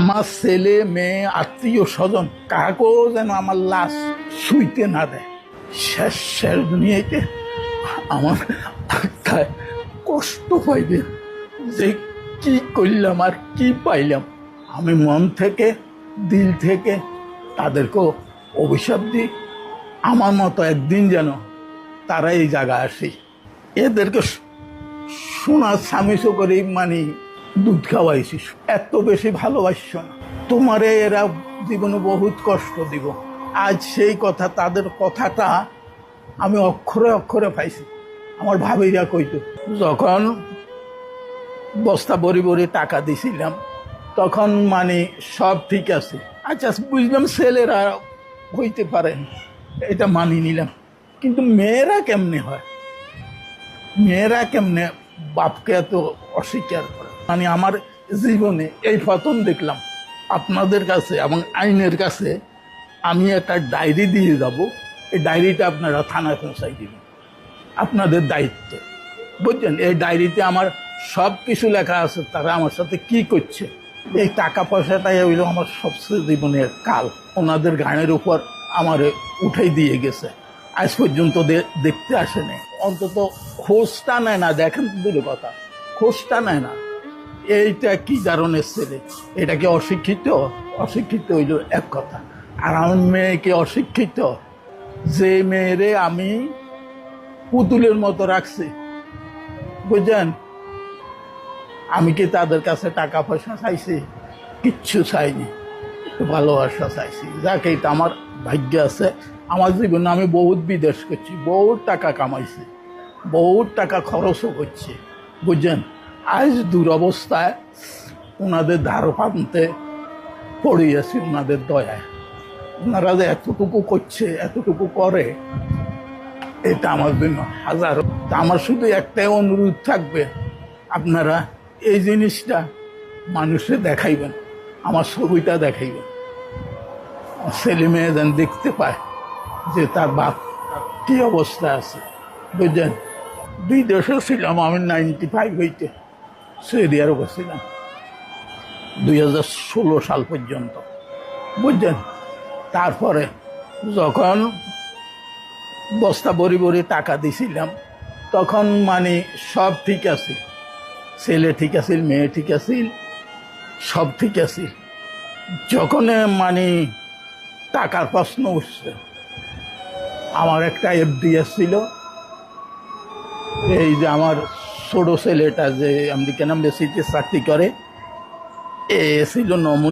আমার ছেলে মেয়ে আত্মীয় স্বজন কাকেও যেন আমার লাশ শুইতে না দেয়। শেষ শেষ দুনিয়াতে আমার আত্মায় কষ্ট পাইবে যে কি করলাম আর কি পাইলাম। আমি মন থেকে দিল থেকে তাদেরকেও অভিশাপ দিই, আমার মতো একদিন যেন তারা এই জায়গায় আসে। এদেরকে সোনার স্বামীসো করে মানে দুধ খাওয়াইছি, এত বেশি ভালোবাসছো না, তোমারে এরা জীবনে বহুত কষ্ট দিব। আজ সেই কথা, তাদের কথাটা আমি অক্ষরে অক্ষরে পাইছি। আমার ভাবিরা কইতো, যখন বস্তা ভরি ভরি টাকা দিছিলাম তখন মানে সব ঠিক আছে, আচ্ছা বুঝলাম ছেলেরা হইতে পারেন, এটা মানি নিলাম, কিন্তু মেয়েরা কেমনে হয়, মেয়েরা কেমনে বাপকে এত অস্বীকার করে। মানে আমার জীবনে এই প্রথম দেখলাম আপনাদের কাছে এবং আইনের কাছে আমি একটা ডায়েরি দিয়ে যাব, এই ডায়েরিটা আপনারা থানায় পৌঁছাই দিবেন, আপনাদের দায়িত্ব, বুঝছেন। এই ডায়েরিতে আমার সব কিছু লেখা আছে, তারা আমার সাথে কি করছে। এই টাকা পয়সাটাই হইল আমার সবচেয়ে জীবনের কাল, ওনাদের গানের উপর আমারে উঠাই দিয়ে গেছে, আজ পর্যন্ত দেখতে আসেনি, অন্তত খোঁজটা নেয় না। দেখেন তো দূরে কথা, খোঁজটা নেয় না। এইটা কি ধরনের ছেলে, এটা কি অশিক্ষিত? অশিক্ষিত হইল এক কথা, আর আমার মেয়েকে অশিক্ষিত, যে মেয়েরে আমি পুতুলের মতো রাখছি, বুঝছেন। আমি কি তাদের কাছে টাকা পয়সা চাইছি? কিচ্ছু চাইনি, ভালোবাসা চাইছি। যাকে এটা আমার ভাগ্য আছে। আমার জীবনে আমি বহুত বিদেশ করছি, বহুত টাকা কামাইছি, বহুত টাকা খরচও করছি, বুঝছেন। আজ দুরবস্থায় ওনাদের ধার পান্তে পড়িয়েছি, ওনাদের দয়ায়। ওনারা যে এতটুকু করছে, এতটুকু করে, এটা আমার জন্য হাজার। আমার শুধু একটাই অনুরোধ থাকবে, আপনারা এই জিনিসটা মানুষে দেখাইবেন, আমার ছবিটা দেখাইবেন, ছেলে মেয়ে যেন দেখতে পায় যে তার বাপ কি অবস্থা আছে, বুঝলেন। বিদেশে ছিলাম আমি 95 হইতে, সৌদি আরবে ছিলাম 2016 সাল পর্যন্ত, বুঝলেন। তারপরে যখন বস্তা ভরি ভরি টাকা দিছিলাম তখন মানে সব ঠিক আছে, ছেলে ঠিক আছে, মেয়ে ঠিক আছে, সব ঠিক আছে। যখন মানে টাকার প্রশ্ন উঠছে, আমার একটা এফডিএস ছিল, এই যে আমার ছোট ছেলেটা যে আমেরিকান এম্বাসিতে চাকরি করে, এ ছিল নমুনা।